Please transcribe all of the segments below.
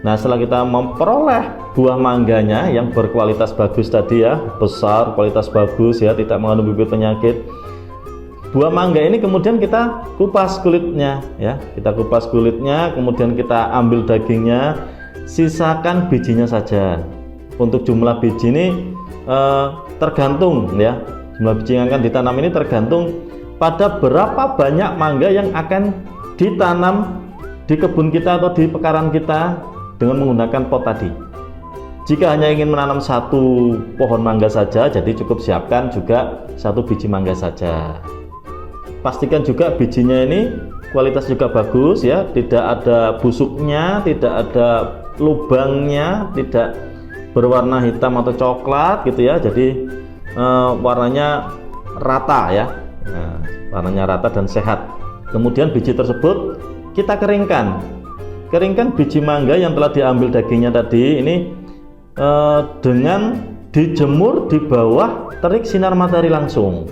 Nah, setelah kita memperoleh buah mangganya yang berkualitas bagus tadi ya, besar, kualitas bagus ya, tidak mengandung bibit penyakit. Buah mangga ini kemudian kita kupas kulitnya ya, kita kupas kulitnya, kemudian kita ambil dagingnya, sisakan bijinya saja. Untuk jumlah biji ini tergantung ya, jumlah biji yang akan ditanam ini tergantung pada berapa banyak mangga yang akan ditanam di kebun kita atau di pekaran kita dengan menggunakan pot tadi. Jika hanya ingin menanam satu pohon mangga saja, jadi cukup siapkan juga satu biji mangga saja. Pastikan juga bijinya ini kualitas juga bagus ya, tidak ada busuknya, tidak ada lubangnya, tidak berwarna hitam atau coklat gitu ya. Jadi warnanya rata ya, warnanya rata dan sehat. Kemudian biji tersebut kita keringkan biji mangga yang telah diambil dagingnya tadi ini dengan dijemur di bawah terik sinar matahari langsung.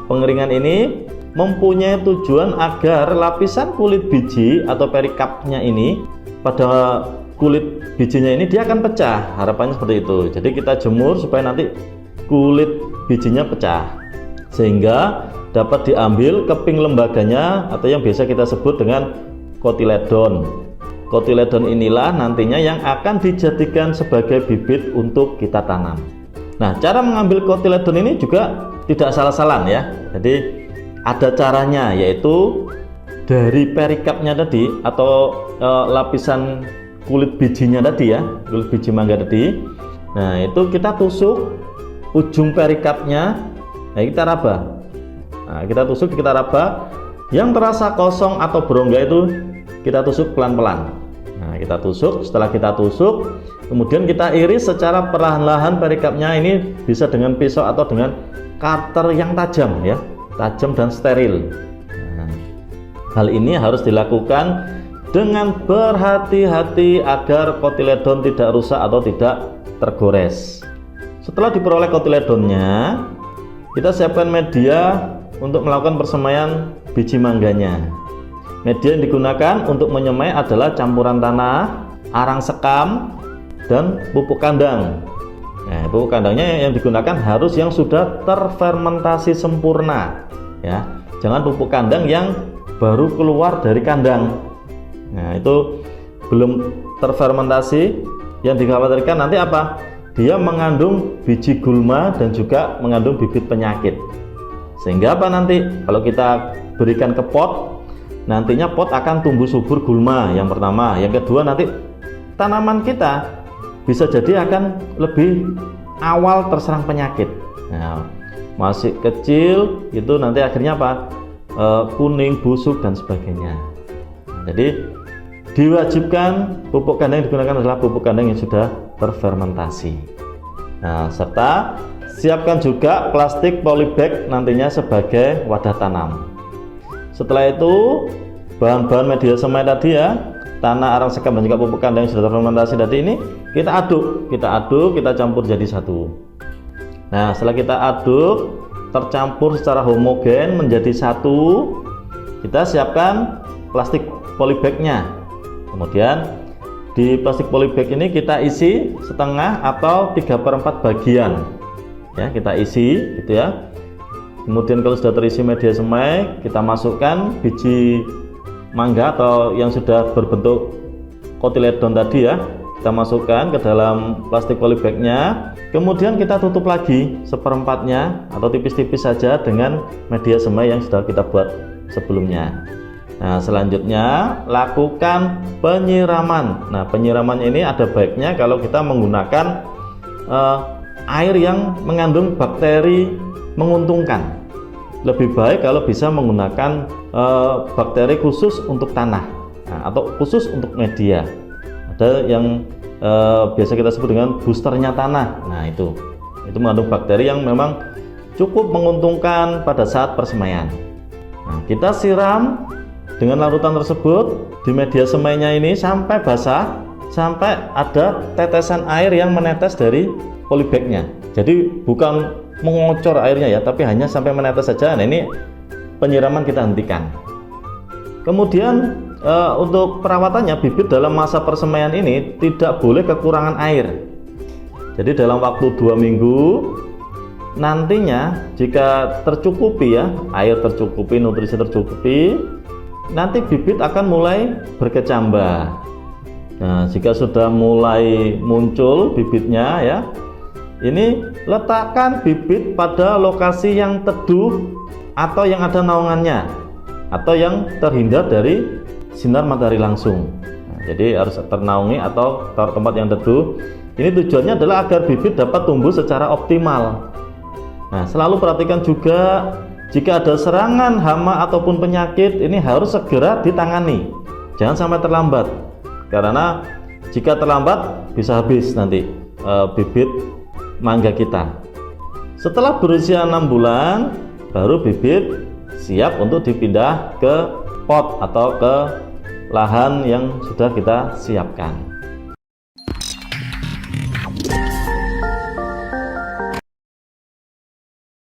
Pengeringan ini mempunyai tujuan agar lapisan kulit biji atau perikapnya ini pada kulit bijinya ini dia akan pecah, harapannya seperti itu. Jadi kita jemur supaya nanti kulit bijinya pecah sehingga dapat diambil keping lembaganya atau yang biasa kita sebut dengan kotiledon. Kotiledon inilah nantinya yang akan dijadikan sebagai bibit untuk kita tanam. Nah, cara mengambil kotiledon ini juga tidak salah-salah ya. Jadi ada caranya, yaitu dari perikapnya tadi atau lapisan kulit bijinya tadi ya, kulit biji mangga tadi. Nah, itu kita tusuk ujung perikapnya. Nah, kita raba. Nah, kita tusuk, kita raba. Yang terasa kosong atau berongga itu kita tusuk pelan-pelan. Nah, kita tusuk. Setelah kita tusuk, kemudian kita iris secara perlahan-lahan perikapnya ini, bisa dengan pisau atau dengan cutter yang tajam ya, tajam dan steril. Nah, hal ini harus dilakukan dengan berhati-hati agar kotiledon tidak rusak atau tidak tergores. Setelah diperoleh kotiledonnya, kita siapkan media untuk melakukan persemaian biji mangganya. Media yang digunakan untuk menyemai adalah campuran tanah, arang sekam, dan pupuk kandang. Nah, pupuk kandangnya yang digunakan harus yang sudah terfermentasi sempurna ya. Jangan pupuk kandang yang baru keluar dari kandang. Nah, itu belum terfermentasi, yang dikhawatirkan nanti apa? Dia mengandung biji gulma dan juga mengandung bibit penyakit. Sehingga apa nanti? Kalau kita berikan ke pot, nantinya pot akan tumbuh subur gulma yang pertama. Yang kedua, nanti tanaman kita bisa jadi akan lebih awal terserang penyakit. Nah, masih kecil itu nanti akhirnya apa? Kuning, busuk dan sebagainya. Jadi diwajibkan pupuk kandang yang digunakan adalah pupuk kandang yang sudah terfermentasi. Nah, serta siapkan juga plastik polybag nantinya sebagai wadah tanam. Setelah itu bahan-bahan media semai tadi ya, tanah, arang sekam dan juga pupuk kandang yang sudah terfermentasi tadi ini kita aduk, kita campur jadi satu. Nah, setelah kita aduk tercampur secara homogen menjadi satu, kita siapkan plastik polybagnya. Kemudian di plastik polybag ini kita isi setengah atau 3/4 bagian ya, kita isi gitu ya. Kemudian kalau sudah terisi media semai, kita masukkan biji mangga atau yang sudah berbentuk kotiledon tadi ya, kita masukkan ke dalam plastik polybagnya. Kemudian kita tutup lagi seperempatnya atau tipis-tipis saja dengan media semai yang sudah kita buat sebelumnya. Nah, selanjutnya lakukan penyiraman. Nah, penyiraman ini ada baiknya kalau kita menggunakan air yang mengandung bakteri menguntungkan. Lebih baik kalau bisa menggunakan bakteri khusus untuk tanah, atau khusus untuk media. Ada yang biasa kita sebut dengan boosternya tanah. Nah, itu mengandung bakteri yang memang cukup menguntungkan pada saat persemaian. Nah, kita siram dengan larutan tersebut di media semainya ini sampai basah, sampai ada tetesan air yang menetes dari polybagnya. Jadi bukan mengocor airnya ya, tapi hanya sampai menetes saja. Nah, ini penyiraman kita hentikan. Kemudian untuk perawatannya, bibit dalam masa persemaian ini tidak boleh kekurangan air. Jadi dalam waktu 2 minggu nantinya jika tercukupi ya, air tercukupi, nutrisi tercukupi, nanti bibit akan mulai berkecambah. Nah, jika sudah mulai muncul bibitnya ya, ini letakkan bibit pada lokasi yang teduh atau yang ada naungannya atau yang terhindar dari sinar matahari langsung. Nah, jadi harus ternaungi atau tempat yang teduh. Ini tujuannya adalah agar bibit dapat tumbuh secara optimal. Nah, selalu perhatikan juga jika ada serangan hama ataupun penyakit, ini harus segera ditangani. Jangan sampai terlambat. Karena jika terlambat bisa habis nanti bibit mangga kita. Setelah berusia 6 bulan, baru bibit siap untuk dipindah ke pot atau ke lahan yang sudah kita siapkan.